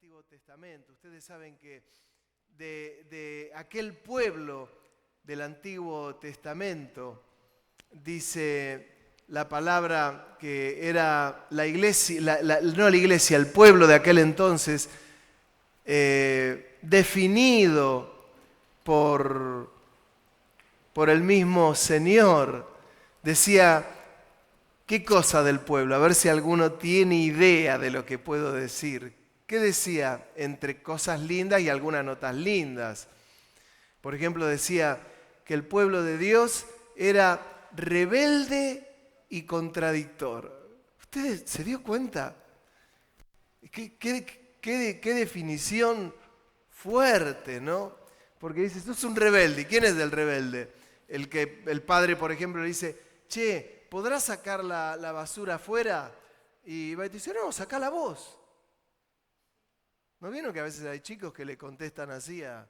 Antiguo Testamento. Ustedes saben que de aquel pueblo del Antiguo Testamento dice la palabra que era la iglesia, no la iglesia, el pueblo de aquel entonces, definido por el mismo Señor. Decía, ¿qué cosa del pueblo? A ver si alguno tiene idea de lo que puedo decir. ¿Qué decía? Entre cosas lindas y algunas no tan lindas. Por ejemplo, decía que el pueblo de Dios era rebelde y contradictor. ¿Usted se dio cuenta? ¿Qué definición fuerte, ¿no? Porque dice, tú sos un rebelde. ¿Y quién es el rebelde? El que el padre, por ejemplo, le dice, che, ¿podrás sacar la basura afuera? Y va y dice, no, sacala vos. ¿No vieron que a veces hay chicos que le contestan así a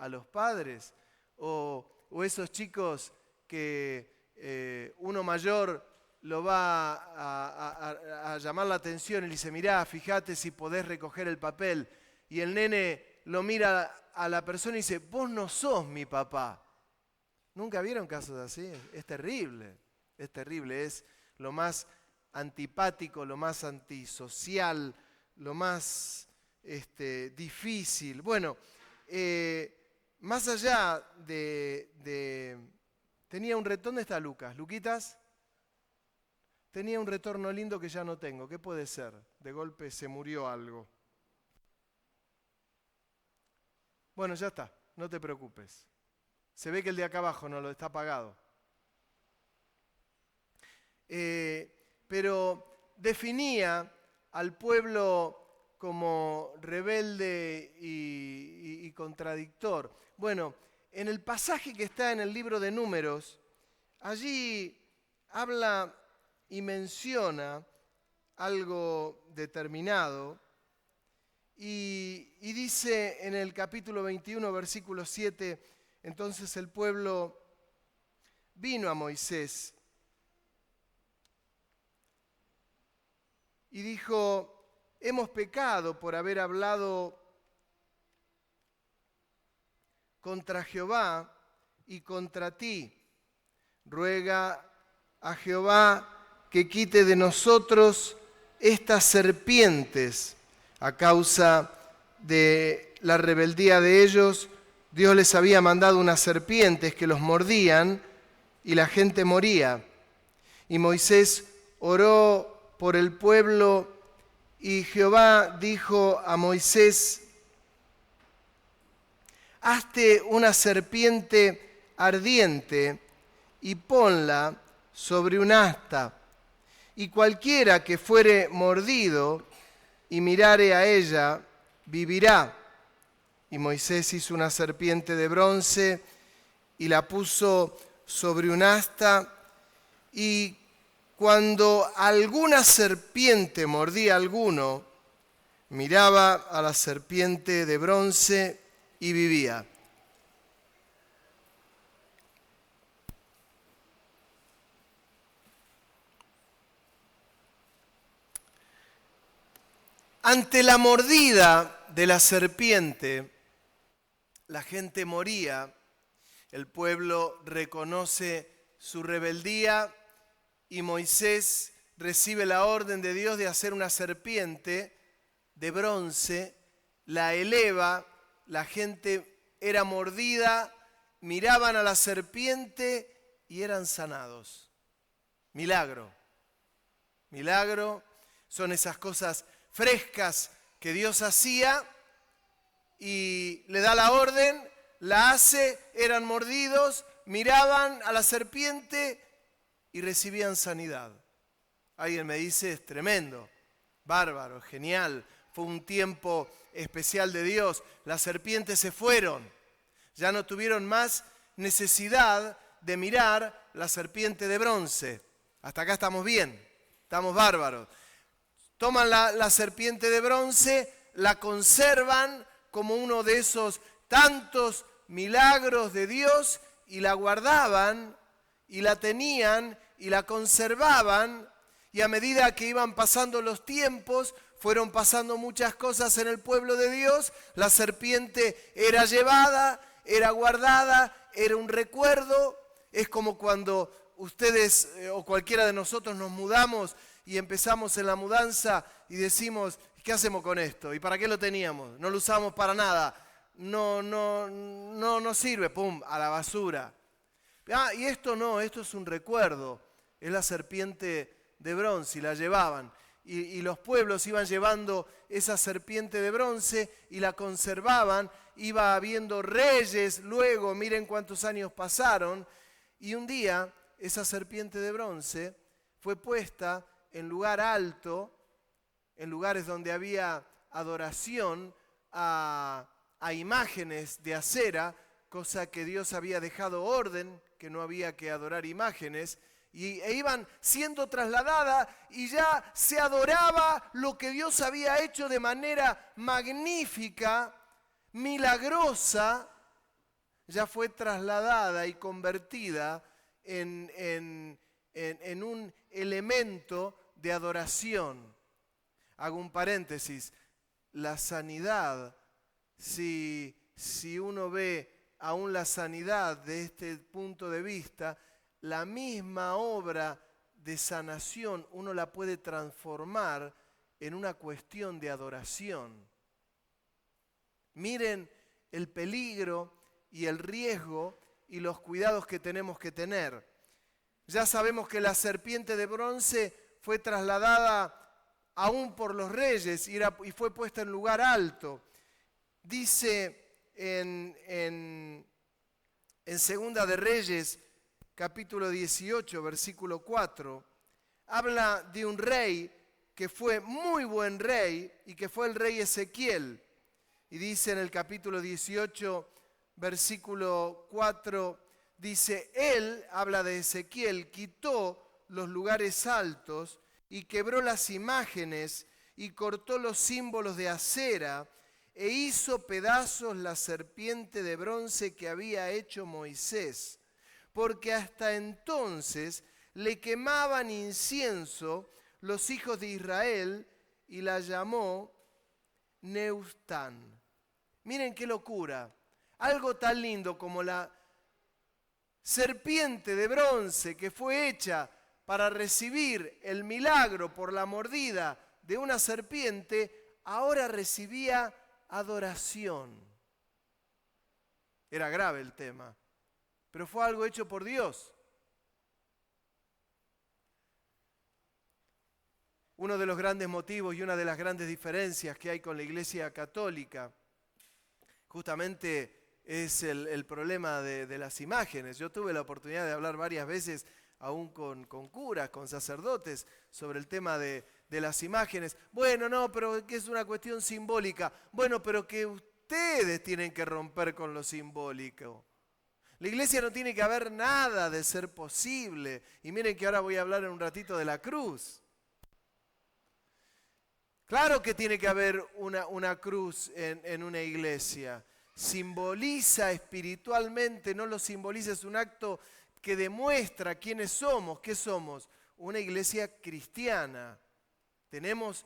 los padres? O esos chicos que uno mayor lo va a llamar la atención y le dice, mirá, fíjate si podés recoger el papel. Y el nene lo mira a la persona y dice, vos no sos mi papá. ¿Nunca vieron casos así? Es terrible, es lo más antipático, lo más antisocial, lo más difícil. Bueno, más allá tenía un retorno. ¿Dónde está Lucas? ¿Luquitas? Tenía un retorno lindo que ya no tengo. ¿Qué puede ser? De golpe se murió algo. Bueno, ya está, no te preocupes. Se ve que el de acá abajo no lo está apagado. Pero definía al pueblo como rebelde y contradictor. Bueno, en el pasaje que está en el libro de Números, allí habla y menciona algo determinado y dice en el capítulo 21, versículo 7, entonces el pueblo vino a Moisés y dijo, hemos pecado por haber hablado contra Jehová y contra ti. Ruega a Jehová que quite de nosotros estas serpientes. A causa de la rebeldía de ellos, Dios les había mandado unas serpientes que los mordían y la gente moría. Y Moisés oró por el pueblo y Jehová dijo a Moisés, hazte una serpiente ardiente y ponla sobre un asta, y cualquiera que fuere mordido y mirare a ella, vivirá. Y Moisés hizo una serpiente de bronce y la puso sobre un asta, y cuando alguna serpiente mordía a alguno, miraba a la serpiente de bronce y vivía. Ante la mordida de la serpiente, la gente moría, el pueblo reconoce su rebeldía y Moisés recibe la orden de Dios de hacer una serpiente de bronce, la eleva, la gente era mordida, miraban a la serpiente y eran sanados. Milagro. Milagro son esas cosas frescas que Dios hacía y le da la orden, la hace, eran mordidos, miraban a la serpiente y recibían sanidad. Alguien me dice, es tremendo, bárbaro, genial, fue un tiempo especial de Dios. Las serpientes se fueron, ya no tuvieron más necesidad de mirar la serpiente de bronce. Hasta acá estamos bien, estamos bárbaros. Toman la serpiente de bronce, la conservan como uno de esos tantos milagros de Dios y la guardaban y la tenían y la conservaban, y a medida que iban pasando los tiempos fueron pasando muchas cosas en el pueblo de Dios, la serpiente era llevada, era guardada, era un recuerdo. Es como cuando ustedes o cualquiera de nosotros nos mudamos y empezamos en la mudanza y decimos, ¿qué hacemos con esto? ¿Y para qué lo teníamos? No lo usamos para nada. No sirve, pum, a la basura. Y esto no, esto es un recuerdo. Es la serpiente de bronce y la llevaban. Y los pueblos iban llevando esa serpiente de bronce y la conservaban. Iba habiendo reyes luego, miren cuántos años pasaron. Y un día esa serpiente de bronce fue puesta en lugar alto, en lugares donde había adoración a imágenes de acera, cosa que Dios había dejado orden, que no había que adorar imágenes, e iban siendo trasladadas y ya se adoraba lo que Dios había hecho de manera magnífica, milagrosa, ya fue trasladada y convertida en un elemento de adoración. Hago un paréntesis, la sanidad, si uno ve aún la sanidad de este punto de vista, la misma obra de sanación uno la puede transformar en una cuestión de adoración. Miren el peligro y el riesgo y los cuidados que tenemos que tener. Ya sabemos que la serpiente de bronce fue trasladada aún por los reyes y fue puesta en lugar alto. Dice en Segunda de Reyes, capítulo 18, versículo 4, habla de un rey que fue muy buen rey y que fue el rey Ezequiel. Y dice en el capítulo 18, versículo 4, dice, él, habla de Ezequiel, quitó los lugares altos y quebró las imágenes y cortó los símbolos de acera e hizo pedazos la serpiente de bronce que había hecho Moisés, porque hasta entonces le quemaban incienso los hijos de Israel y la llamó Neustán. Miren qué locura, algo tan lindo como la serpiente de bronce que fue hecha para recibir el milagro por la mordida de una serpiente, ahora recibía adoración. Era grave el tema, pero fue algo hecho por Dios. Uno de los grandes motivos y una de las grandes diferencias que hay con la Iglesia Católica justamente es el problema de las imágenes. Yo tuve la oportunidad de hablar varias veces, aún con curas, con sacerdotes, sobre el tema de las imágenes. Bueno, no, pero que es una cuestión simbólica. Bueno, pero que ustedes tienen que romper con lo simbólico. La iglesia no tiene que haber nada de ser posible. Y miren que ahora voy a hablar en un ratito de la cruz. Claro que tiene que haber una cruz en una iglesia. Simboliza espiritualmente, no lo simboliza, es un acto que demuestra quiénes somos. ¿Qué somos? Una iglesia cristiana. Tenemos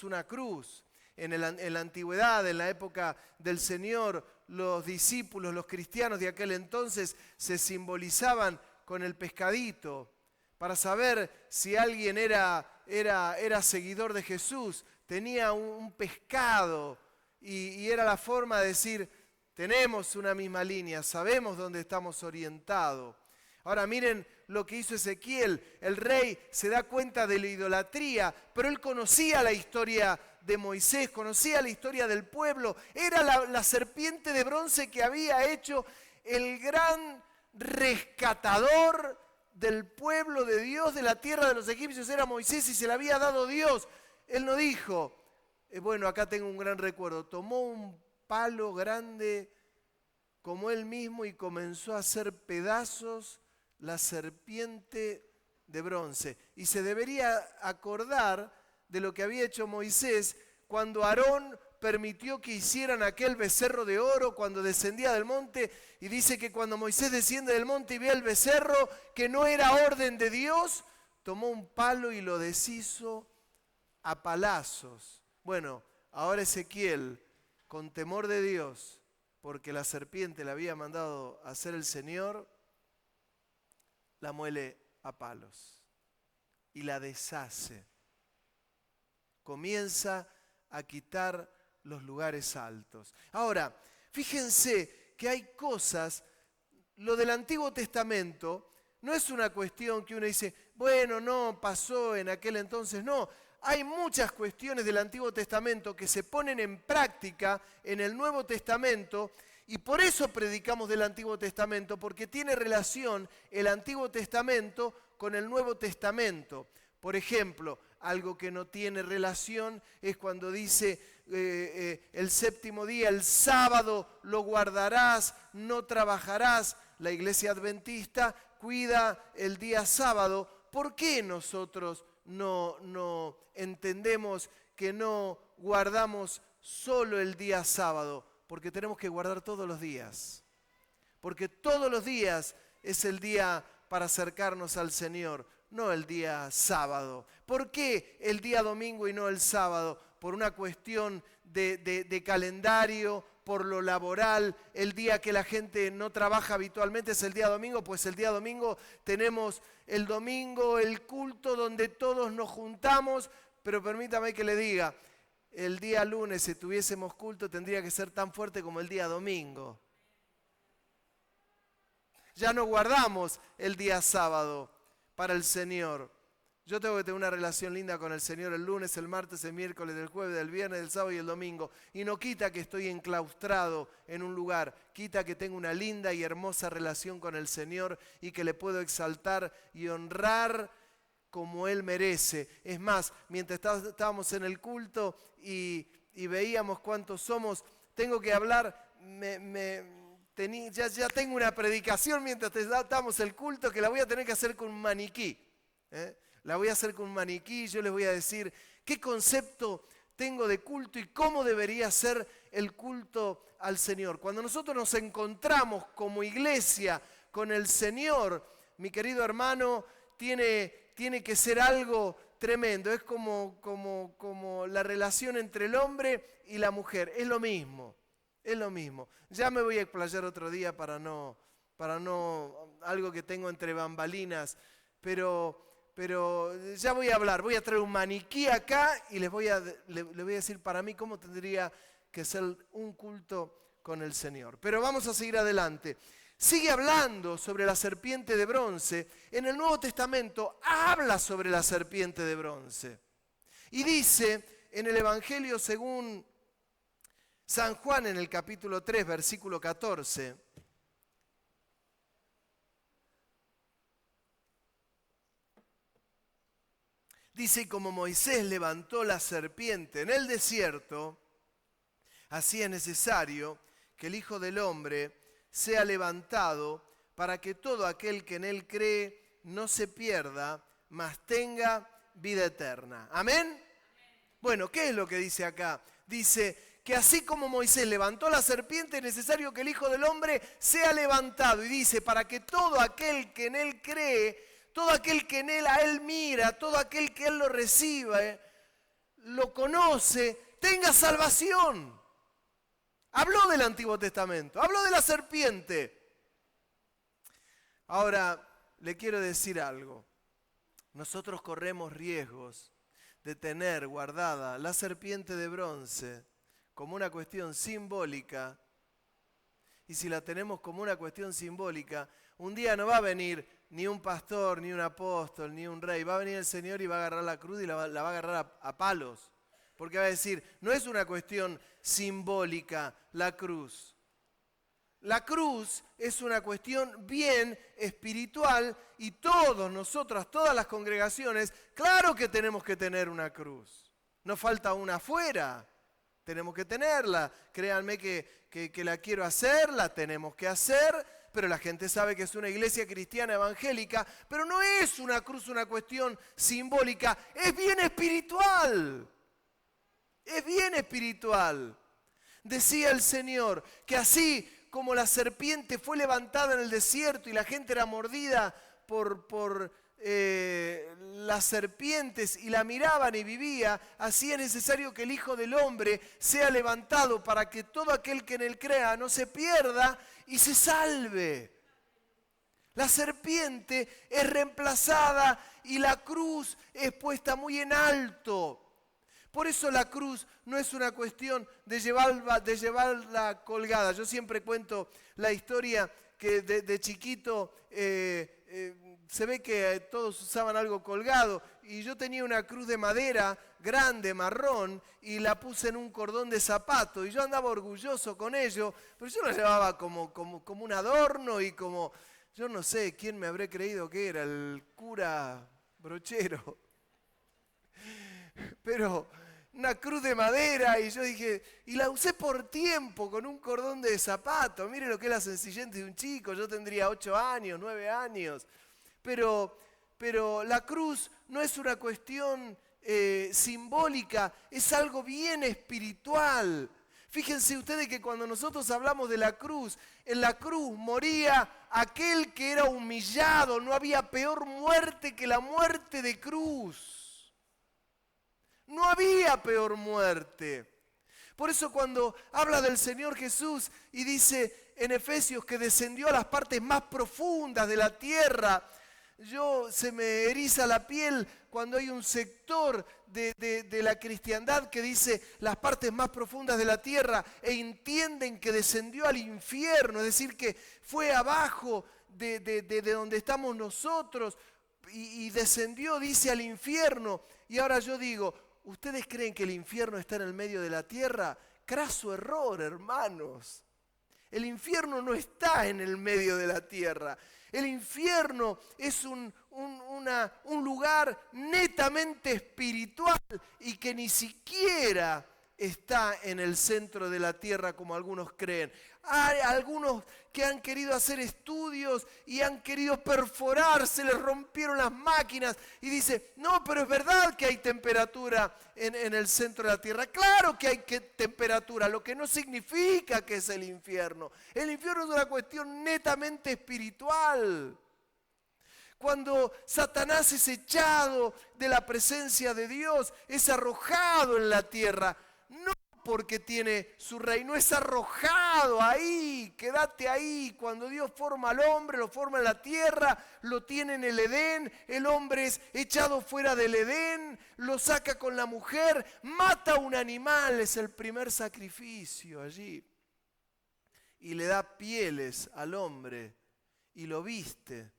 una cruz. En la antigüedad, en la época del Señor, los discípulos, los cristianos de aquel entonces se simbolizaban con el pescadito. Para saber si alguien era seguidor de Jesús, tenía un pescado y era la forma de decir, tenemos una misma línea, sabemos dónde estamos orientados. Ahora miren lo que hizo Ezequiel. El rey se da cuenta de la idolatría, pero él conocía la historia de Moisés, conocía la historia del pueblo. Era la serpiente de bronce que había hecho el gran rescatador del pueblo de Dios, de la tierra de los egipcios. Era Moisés y se la había dado Dios. Él no dijo, bueno, acá tengo un gran recuerdo. Tomó un palo grande como él mismo y comenzó a hacer pedazos la serpiente de bronce. Y se debería acordar de lo que había hecho Moisés cuando Aarón permitió que hicieran aquel becerro de oro cuando descendía del monte. Y dice que cuando Moisés desciende del monte y ve el becerro, que no era orden de Dios, tomó un palo y lo deshizo a palazos. Bueno, ahora Ezequiel, con temor de Dios, porque la serpiente le había mandado a hacer el Señor, la muele a palos y la deshace. Comienza a quitar los lugares altos. Ahora, fíjense que hay cosas, lo del Antiguo Testamento no es una cuestión que uno dice, bueno, no, pasó en aquel entonces, no. Hay muchas cuestiones del Antiguo Testamento que se ponen en práctica en el Nuevo Testamento y por eso predicamos del Antiguo Testamento, porque tiene relación el Antiguo Testamento con el Nuevo Testamento. Por ejemplo, algo que no tiene relación es cuando dice el séptimo día, el sábado lo guardarás, no trabajarás. La Iglesia Adventista cuida el día sábado. ¿Por qué nosotros no entendemos que no guardamos solo el día sábado? Porque tenemos que guardar todos los días. Porque todos los días es el día para acercarnos al Señor, no el día sábado. ¿Por qué el día domingo y no el sábado? Por una cuestión de calendario, por lo laboral. El día que la gente no trabaja habitualmente es el día domingo, pues el día domingo tenemos el domingo, el culto donde todos nos juntamos, pero permítame que le diga, el día lunes si tuviésemos culto tendría que ser tan fuerte como el día domingo. Ya no guardamos el día sábado para el Señor. Yo tengo que tener una relación linda con el Señor el lunes, el martes, el miércoles, el jueves, el viernes, el sábado y el domingo. Y no quita que estoy enclaustrado en un lugar, quita que tengo una linda y hermosa relación con el Señor y que le puedo exaltar y honrar como Él merece. Es más, mientras estábamos en el culto y veíamos cuántos somos, tengo que hablar, ya tengo una predicación mientras estábamos en el culto que la voy a tener que hacer con un maniquí. La voy a hacer con un maniquí, yo les voy a decir qué concepto tengo de culto y cómo debería ser el culto al Señor. Cuando nosotros nos encontramos como iglesia con el Señor, mi querido hermano, tiene que ser algo tremendo. Es como la relación entre el hombre y la mujer. Es lo mismo. Ya me voy a explayar otro día para no algo que tengo entre bambalinas, pero ya voy a hablar. Voy a traer un maniquí acá y les voy a decir para mí cómo tendría que ser un culto con el Señor. Pero vamos a seguir adelante. Sigue hablando sobre la serpiente de bronce. En el Nuevo Testamento habla sobre la serpiente de bronce. Y dice en el Evangelio según San Juan, en el capítulo 3, versículo 14. Dice, y como Moisés levantó la serpiente en el desierto, así es necesario que el Hijo del Hombre sea levantado para que todo aquel que en él cree no se pierda, mas tenga vida eterna. ¿Amén? Bueno, ¿qué es lo que dice acá? Dice que así como Moisés levantó la serpiente, es necesario que el Hijo del Hombre sea levantado. Y dice, para que todo aquel que en él cree, todo aquel que en él a él mira, todo aquel que él lo recibe, lo conoce, tenga salvación. Habló del Antiguo Testamento, habló de la serpiente. Ahora, le quiero decir algo. Nosotros corremos riesgos de tener guardada la serpiente de bronce como una cuestión simbólica. Y si la tenemos como una cuestión simbólica, un día no va a venir ni un pastor, ni un apóstol, ni un rey. Va a venir el Señor y va a agarrar la cruz y la va a agarrar a palos. Porque va a decir, no es una cuestión simbólica la cruz. La cruz es una cuestión bien espiritual y todos nosotros, todas las congregaciones, claro que tenemos que tener una cruz. No falta una afuera. Tenemos que tenerla. Créanme que la quiero hacer, la tenemos que hacer, pero la gente sabe que es una iglesia cristiana evangélica, pero no es una cruz una cuestión simbólica, es bien espiritual. Es bien espiritual. Decía el Señor que así como la serpiente fue levantada en el desierto y la gente era mordida por las serpientes y la miraban y vivía, así es necesario que el Hijo del Hombre sea levantado para que todo aquel que en él crea no se pierda y se salve. La serpiente es reemplazada y la cruz es puesta muy en alto. Por eso la cruz no es una cuestión de llevarla colgada. Yo siempre cuento la historia que de chiquito se ve que todos usaban algo colgado y yo tenía una cruz de madera grande, marrón, y la puse en un cordón de zapato y yo andaba orgulloso con ello, pero yo la llevaba como un adorno y como, yo no sé quién me habré creído que era, el cura Brochero. Pero una cruz de madera y yo dije, y la usé por tiempo con un cordón de zapato. Mire lo que es la sencillez de un chico, yo tendría 8 años, 9 años. Pero la cruz no es una cuestión simbólica, es algo bien espiritual. Fíjense ustedes que cuando nosotros hablamos de la cruz, en la cruz moría aquel que era humillado, no había peor muerte que la muerte de cruz. No había peor muerte. Por eso cuando habla del Señor Jesús y dice en Efesios que descendió a las partes más profundas de la tierra, se me eriza la piel cuando hay un sector de la cristiandad que dice las partes más profundas de la tierra e entienden que descendió al infierno, es decir, que fue abajo de donde estamos nosotros y descendió, dice, al infierno. Y ahora yo digo, ¿ustedes creen que el infierno está en el medio de la tierra? Craso error, hermanos. El infierno no está en el medio de la tierra. El infierno es un lugar netamente espiritual y que ni siquiera está en el centro de la tierra como algunos creen. Hay algunos que han querido hacer estudios y han querido perforar, se les rompieron las máquinas y dice, no, pero es verdad que hay temperatura en el centro de la tierra. Claro que hay temperatura, lo que no significa que es el infierno. El infierno es una cuestión netamente espiritual. Cuando Satanás es echado de la presencia de Dios, es arrojado en la tierra, no porque tiene su reino, es arrojado ahí, quédate ahí. Cuando Dios forma al hombre, lo forma en la tierra, lo tiene en el Edén, el hombre es echado fuera del Edén, lo saca con la mujer, mata a un animal, es el primer sacrificio allí. Y le da pieles al hombre y lo viste.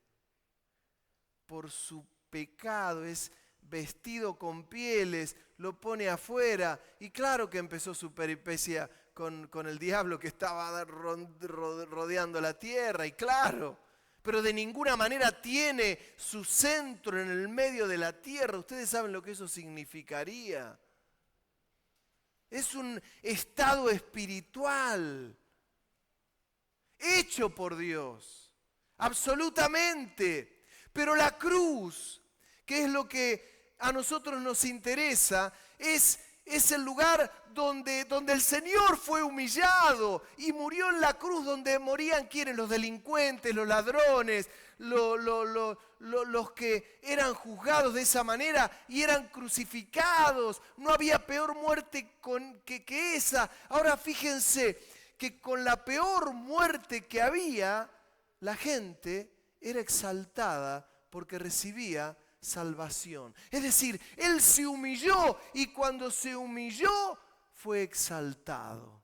Por su pecado es vestido con pieles, lo pone afuera. Y claro que empezó su peripecia con el diablo que estaba rodeando la tierra, y claro, pero de ninguna manera tiene su centro en el medio de la tierra. Ustedes saben lo que eso significaría. Es un estado espiritual hecho por Dios, absolutamente. Pero la cruz, que es lo que a nosotros nos interesa, es el lugar donde el Señor fue humillado y murió en la cruz, donde morían ¿quiénes? Los delincuentes, los ladrones, los que eran juzgados de esa manera y eran crucificados. No había peor muerte que esa. Ahora fíjense que con la peor muerte que había, la gente era exaltada porque recibía salvación. Es decir, Él se humilló y cuando se humilló fue exaltado.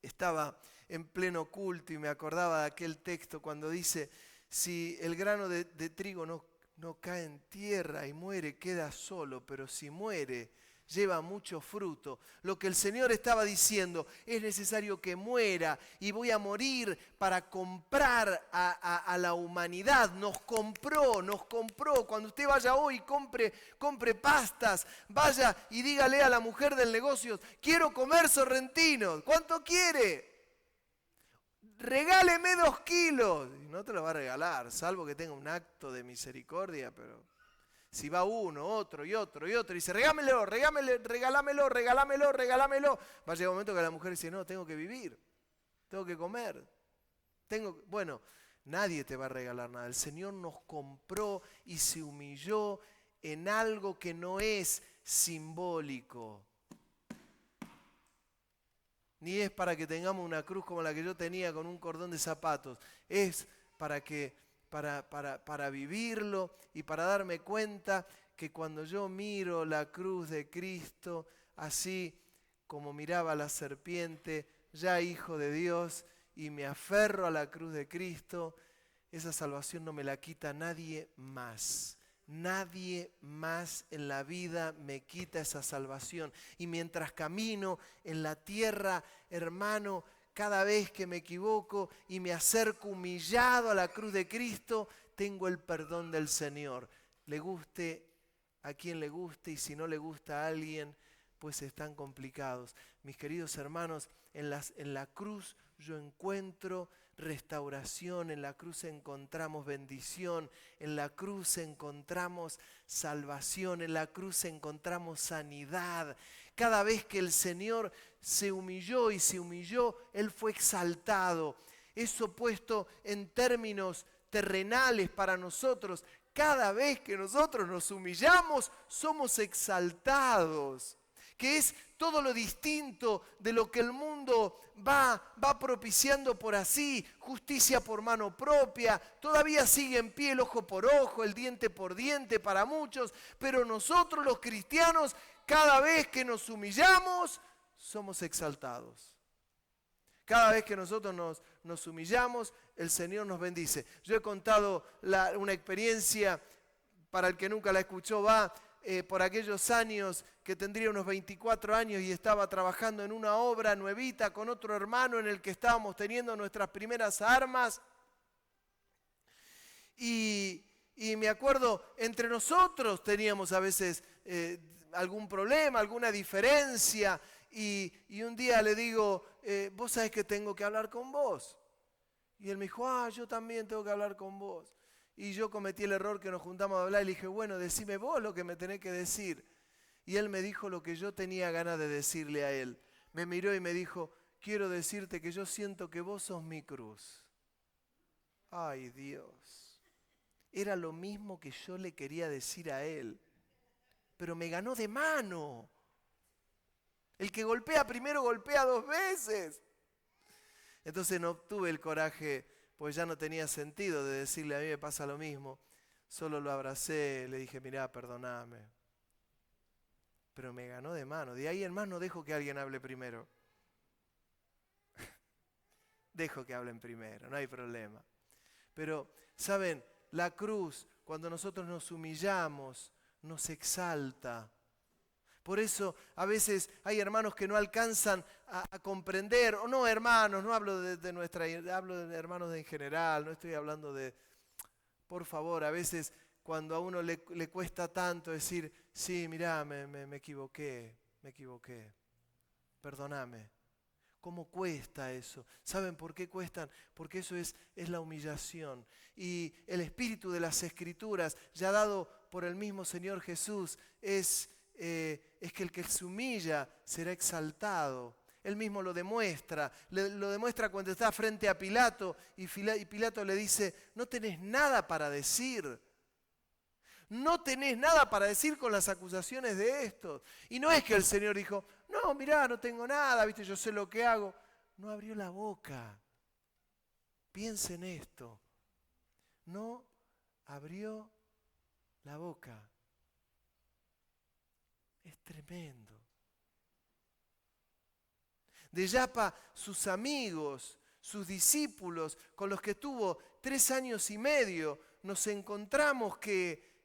Estaba en pleno culto y me acordaba de aquel texto cuando dice, si el grano de trigo no cae en tierra y muere, queda solo, pero si muere, lleva mucho fruto. Lo que el Señor estaba diciendo, es necesario que muera y voy a morir para comprar a la humanidad. Nos compró. Cuando usted vaya hoy, compre pastas, vaya y dígale a la mujer del negocio, quiero comer sorrentinos. ¿Cuánto quiere? Regáleme 2 kilos. Y no te lo va a regalar, salvo que tenga un acto de misericordia, pero si va uno, otro y dice, regálamelo, va a llegar un momento que la mujer dice, no, tengo que vivir, tengo que comer. Bueno, Nadie te va a regalar nada. El Señor nos compró y se humilló en algo que no es simbólico. Ni es para que tengamos una cruz como la que yo tenía con un cordón de zapatos. Es para vivirlo y para darme cuenta que cuando yo miro la cruz de Cristo, así como miraba la serpiente, ya hijo de Dios, y me aferro a la cruz de Cristo, esa salvación no me la quita nadie más. Nadie más en la vida me quita esa salvación. Y mientras camino en la tierra, hermano, cada vez que me equivoco y me acerco humillado a la cruz de Cristo, tengo el perdón del Señor. Le guste a quien le guste, y si no le gusta a alguien, pues están complicados. Mis queridos hermanos, en la cruz yo encuentro restauración, en la cruz encontramos bendición, en la cruz encontramos salvación, en la cruz encontramos sanidad. Cada vez que el Señor se humilló, Él fue exaltado. Eso puesto en términos terrenales para nosotros, cada vez que nosotros nos humillamos, somos exaltados. Que es todo lo distinto de lo que el mundo va propiciando por así, justicia por mano propia, todavía sigue en pie el ojo por ojo, el diente por diente para muchos, pero nosotros los cristianos, cada vez que nos humillamos, somos exaltados. Cada vez que nosotros nos humillamos, el Señor nos bendice. Yo he contado una experiencia, para el que nunca la escuchó, por aquellos años que tendría unos 24 años y estaba trabajando en una obra nuevita con otro hermano en el que estábamos teniendo nuestras primeras armas. Y me acuerdo, entre nosotros teníamos a veces algún problema, alguna diferencia. Y un día le digo, vos sabés que tengo que hablar con vos. Y él me dijo, yo también tengo que hablar con vos. Y yo cometí el error que nos juntamos a hablar y le dije, bueno, decime vos lo que me tenés que decir. Y él me dijo lo que yo tenía ganas de decirle a él. Me miró y me dijo, quiero decirte que yo siento que vos sos mi cruz. Ay, Dios. Era lo mismo que yo le quería decir a él. Pero me ganó de mano. El que golpea primero golpea 2 veces. Entonces no tuve el coraje, pues ya no tenía sentido de decirle a mí me pasa lo mismo. Solo lo abracé, le dije, mirá, perdoname. Pero me ganó de mano. De ahí en más no dejo que alguien hable primero. Dejo que hablen primero, no hay problema. Pero, ¿saben? La cruz, cuando nosotros nos humillamos, nos exalta. Por eso a veces hay hermanos que no alcanzan a comprender, o no hermanos, no hablo hablo de hermanos en general, no estoy hablando de, por favor, a veces cuando a uno le cuesta tanto decir, sí, mirá, me equivoqué, perdóname. ¿Cómo cuesta eso? ¿Saben por qué cuestan? Porque eso es la humillación. Y el espíritu de las Escrituras, ya dado por el mismo Señor Jesús, es que el que se humilla será exaltado. Él mismo lo demuestra. Lo demuestra cuando está frente a Pilato y Pilato le dice, no tenés nada para decir. No tenés nada para decir con las acusaciones de estos. Y no es que el Señor dijo, no, mirá, no tengo nada, viste, yo sé lo que hago. No abrió la boca. Piensa en esto. No abrió la boca. Es tremendo. De Yapa, sus amigos, sus discípulos, con los que estuvo 3 años y medio, nos encontramos que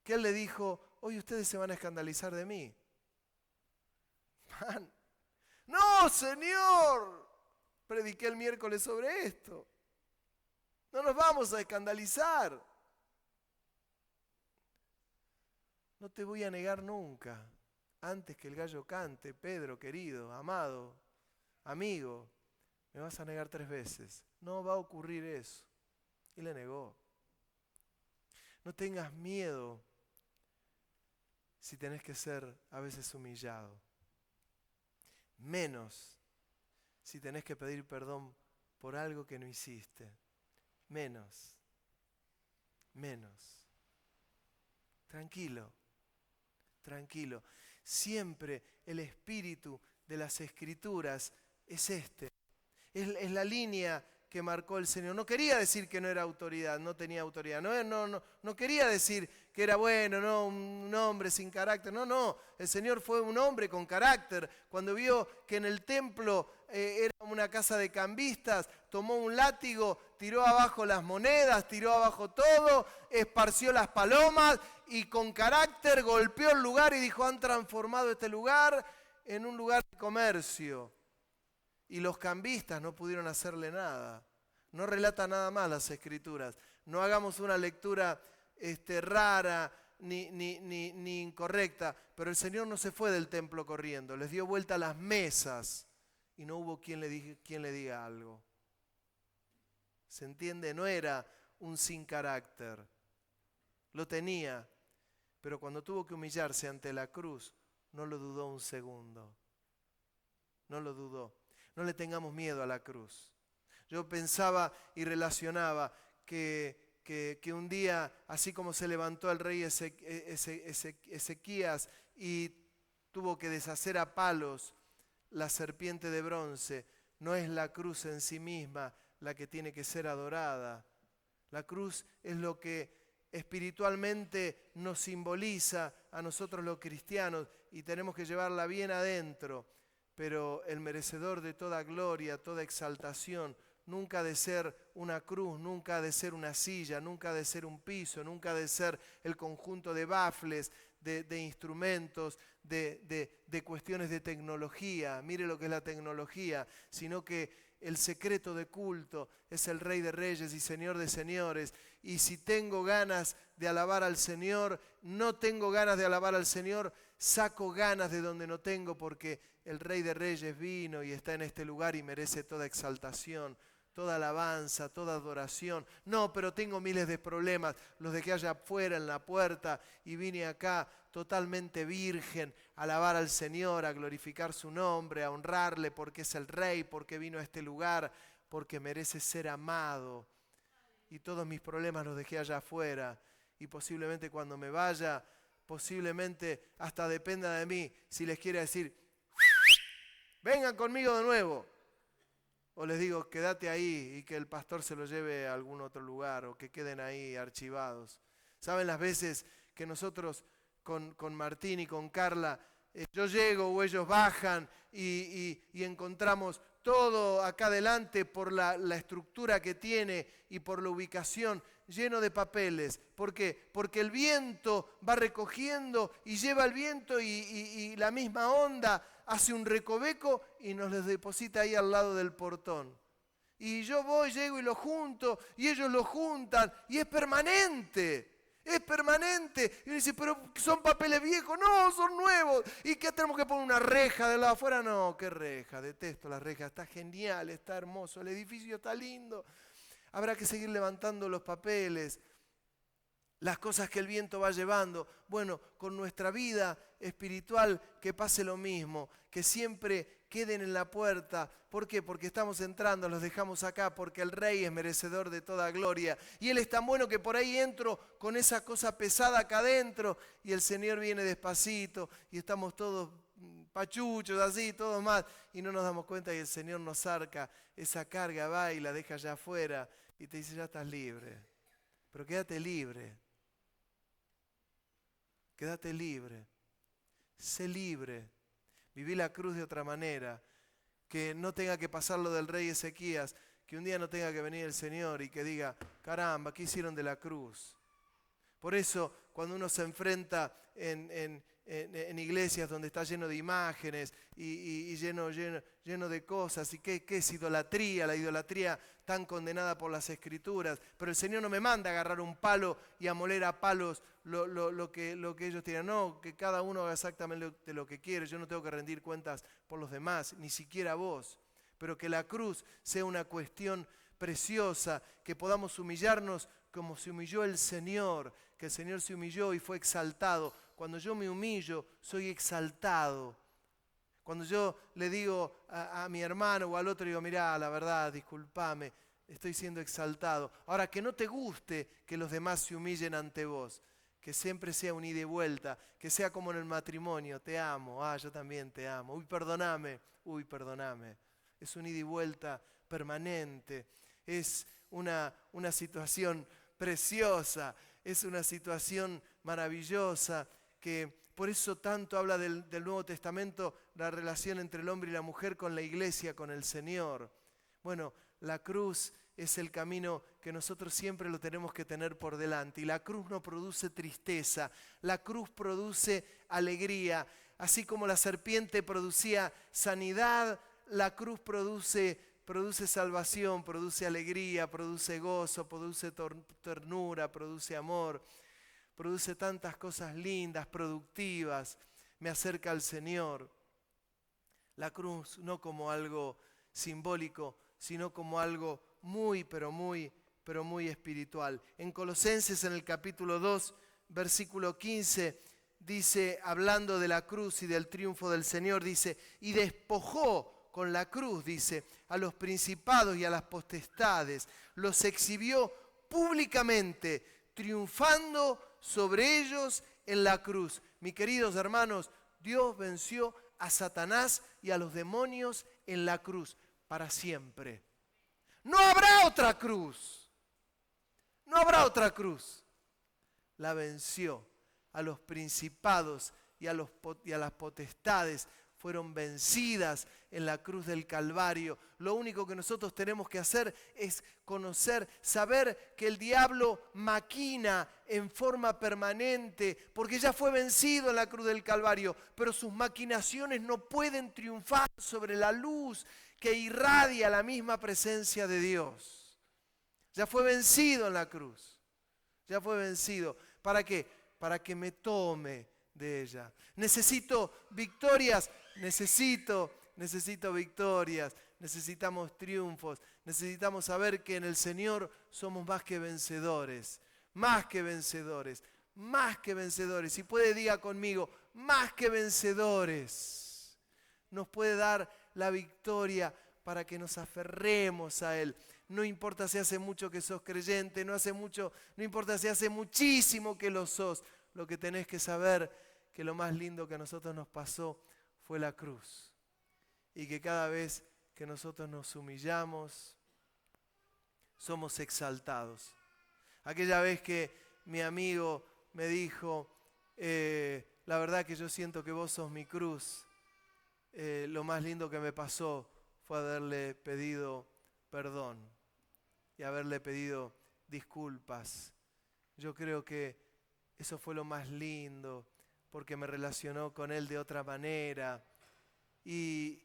él le dijo, hoy ustedes se van a escandalizar de mí. Man, no, Señor, prediqué el miércoles sobre esto. No nos vamos a escandalizar. No te voy a negar nunca. Antes que el gallo cante, Pedro, querido, amado, amigo, me vas a negar 3 veces. No va a ocurrir eso. Y le negó. No tengas miedo si tenés que ser a veces humillado. Menos si tenés que pedir perdón por algo que no hiciste. Menos. Tranquilo. Siempre el espíritu de las Escrituras es este. Es la línea que marcó el Señor. No quería decir que no era autoridad, no tenía autoridad. No quería decir que era bueno, no, un hombre sin carácter. No. El Señor fue un hombre con carácter. Cuando vio que en el templo era una casa de cambistas, tomó un látigo, tiró abajo las monedas, tiró abajo todo, esparció las palomas y con carácter golpeó el lugar y dijo: han transformado este lugar en un lugar de comercio. Y los cambistas no pudieron hacerle nada. No relata nada más las Escrituras. No hagamos una lectura rara ni incorrecta. Pero el Señor no se fue del templo corriendo. Les dio vuelta a las mesas y no hubo quien le diga algo. ¿Se entiende? No era un sin carácter. Lo tenía. Pero cuando tuvo que humillarse ante la cruz, no lo dudó un segundo. No lo dudó. No le tengamos miedo a la cruz. Yo pensaba y relacionaba que un día, así como se levantó el rey Ezequías y tuvo que deshacer a palos la serpiente de bronce, no es la cruz en sí misma la que tiene que ser adorada. La cruz es lo que espiritualmente nos simboliza a nosotros los cristianos y tenemos que llevarla bien adentro. Pero el merecedor de toda gloria, toda exaltación, nunca ha de ser una cruz, nunca ha de ser una silla, nunca ha de ser un piso, nunca ha de ser el conjunto de bafles, de instrumentos, de cuestiones de tecnología. Mire lo que es la tecnología, sino que el secreto de culto es el Rey de Reyes y Señor de Señores. Y si tengo ganas de alabar al Señor, no tengo ganas de alabar al Señor, saco ganas de donde no tengo, porque el Rey de Reyes vino y está en este lugar y merece toda exaltación, toda alabanza, toda adoración. No, pero tengo miles de problemas, los dejé allá afuera en la puerta y vine acá totalmente virgen a alabar al Señor, a glorificar su nombre, a honrarle porque es el Rey, porque vino a este lugar, porque merece ser amado. Y todos mis problemas los dejé allá afuera y posiblemente cuando me vaya, posiblemente hasta dependa de mí si les quiere decir: vengan conmigo de nuevo. O les digo: quédate ahí y que el pastor se lo lleve a algún otro lugar, o que queden ahí archivados. ¿Saben las veces que nosotros con Martín y con Carla, yo llego o ellos bajan y encontramos todo acá adelante por la estructura que tiene y por la ubicación lleno de papeles? ¿Por qué? Porque el viento va recogiendo y lleva el viento y la misma onda hace un recoveco y nos los deposita ahí al lado del portón. Y yo voy, llego y lo junto y ellos lo juntan y es permanente. Es permanente. Y uno dice: pero son papeles viejos. No, son nuevos. ¿Y qué tenemos que poner? ¿Una reja de lado afuera? No, qué reja. Detesto las rejas. Está genial, está hermoso. El edificio está lindo. Habrá que seguir levantando los papeles. Las cosas que el viento va llevando. Bueno, con nuestra vida espiritual que pase lo mismo, que siempre queden en la puerta. ¿Por qué? Porque estamos entrando, los dejamos acá, porque el Rey es merecedor de toda gloria. Y Él es tan bueno que por ahí entro con esa cosa pesada acá adentro y el Señor viene despacito y estamos todos pachuchos así, todos más, y no nos damos cuenta y el Señor nos arca esa carga, va y la deja allá afuera y te dice: ya estás libre. Pero quédate libre. Quédate libre, sé libre, viví la cruz de otra manera, que no tenga que pasar lo del rey Ezequías, que un día no tenga que venir el Señor y que diga: caramba, ¿qué hicieron de la cruz? Por eso, cuando uno se enfrenta en iglesias donde está lleno de imágenes y lleno de cosas, ¿y qué es idolatría? La idolatría tan condenada por las Escrituras. Pero el Señor no me manda a agarrar un palo y a moler a palos lo que ellos tienen. No, que cada uno haga exactamente lo que quiere. Yo no tengo que rendir cuentas por los demás, ni siquiera vos. Pero que la cruz sea una cuestión preciosa, que podamos humillarnos como se humilló el Señor, que el Señor se humilló y fue exaltado. Cuando yo me humillo, soy exaltado. Cuando yo le digo a mi hermano o al otro, digo, mirá, la verdad, discúlpame, estoy siendo exaltado. Ahora, que no te guste que los demás se humillen ante vos, que siempre sea un ida y vuelta, que sea como en el matrimonio, te amo, yo también te amo, uy, perdoname. Es un ida y vuelta permanente, es una situación preciosa, es una situación maravillosa, que por eso tanto habla del Nuevo Testamento, la relación entre el hombre y la mujer con la iglesia, con el Señor. Bueno, la cruz es el camino que nosotros siempre lo tenemos que tener por delante. Y la cruz no produce tristeza, la cruz produce alegría. Así como la serpiente producía sanidad, la cruz produce salvación, produce alegría, produce gozo, produce ternura, produce amor, produce tantas cosas lindas, productivas, me acerca al Señor. La cruz no como algo simbólico, sino como algo muy, pero muy espiritual. En Colosenses, en el capítulo 2, versículo 15, dice, hablando de la cruz y del triunfo del Señor, dice, y despojó con la cruz, dice, a los principados y a las potestades, los exhibió públicamente, triunfando sobre ellos en la cruz. Mis queridos hermanos, Dios venció a Satanás y a los demonios en la cruz para siempre. No habrá otra cruz. No habrá otra cruz. La venció. A los principados y a las potestades fueron vencidas en la cruz del Calvario. Lo único que nosotros tenemos que hacer es conocer, saber que el diablo maquina en forma permanente, porque ya fue vencido en la cruz del Calvario, pero sus maquinaciones no pueden triunfar sobre la luz que irradia la misma presencia de Dios. Ya fue vencido en la cruz. Ya fue vencido. ¿Para qué? Para que me tome de ella. Necesito victorias, necesito victorias, necesitamos triunfos, necesitamos saber que en el Señor somos más que vencedores, más que vencedores, más que vencedores. Si puede, diga conmigo, más que vencedores. Nos puede dar la victoria para que nos aferremos a Él. No importa si hace mucho que sos creyente, no importa si hace muchísimo que lo sos. Lo que tenés que saber que lo más lindo que a nosotros nos pasó fue la cruz. Y que cada vez que nosotros nos humillamos, somos exaltados. Aquella vez que mi amigo me dijo, la verdad que yo siento que vos sos mi cruz, lo más lindo que me pasó fue haberle pedido perdón y haberle pedido disculpas. Yo creo que eso fue lo más lindo, porque me relacionó con Él de otra manera. Y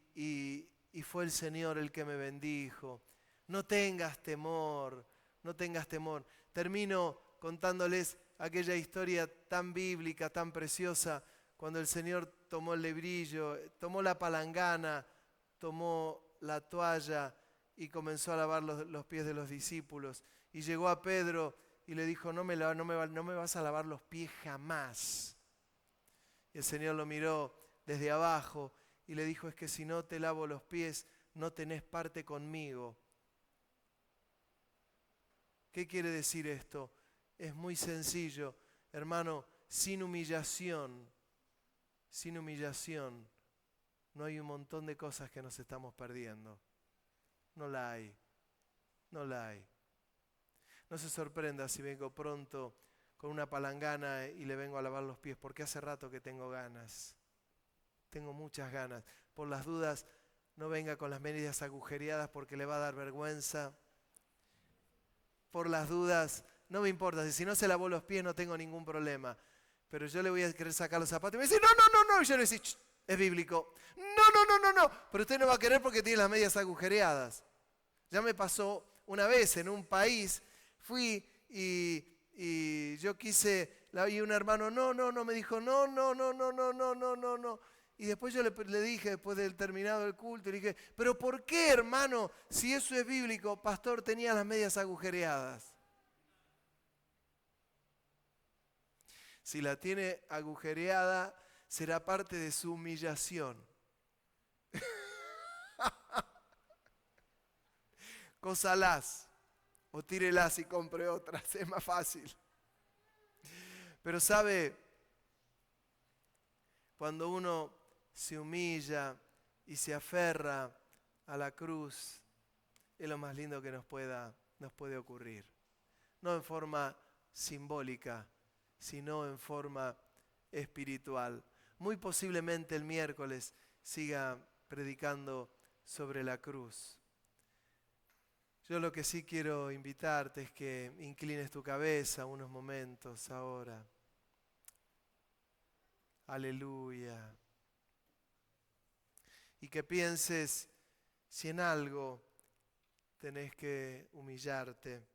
fue el Señor el que me bendijo. No tengas temor, no tengas temor. Termino contándoles aquella historia tan bíblica, tan preciosa, cuando el Señor tomó el lebrillo, tomó la palangana, tomó la toalla y comenzó a lavar los pies de los discípulos. Y llegó a Pedro y le dijo, no me vas a lavar los pies jamás. Y el Señor lo miró desde abajo y le dijo, es que si no te lavo los pies, no tenés parte conmigo. ¿Qué quiere decir esto? Es muy sencillo, hermano, sin humillación, no hay un montón de cosas que nos estamos perdiendo. No la hay. No se sorprenda si vengo pronto con una palangana y le vengo a lavar los pies, porque hace rato que tengo ganas. Tengo muchas ganas. Por las dudas, no venga con las medias agujereadas porque le va a dar vergüenza. Por las dudas, no me importa. Si no se lavó los pies no tengo ningún problema. Pero yo le voy a querer sacar los zapatos y me dice, no. Y yo le voy a decir, es bíblico. No. Pero usted no va a querer porque tiene las medias agujereadas. Ya me pasó una vez en un país, fui y yo quise, y un hermano, no, me dijo, no. Y después yo le dije, después del terminado el culto, le dije, pero ¿por qué, hermano, si eso es bíblico, pastor, tenía las medias agujereadas? Si la tiene agujereada, será parte de su humillación. Cósalas o tírelas y compre otras, es más fácil. Pero sabe, cuando uno se humilla y se aferra a la cruz, es lo más lindo que nos puede ocurrir. No en forma simbólica, sino en forma espiritual. Muy posiblemente el miércoles siga predicando sobre la cruz. Yo lo que sí quiero invitarte es que inclines tu cabeza unos momentos ahora. Aleluya. Y que pienses si en algo tenés que humillarte.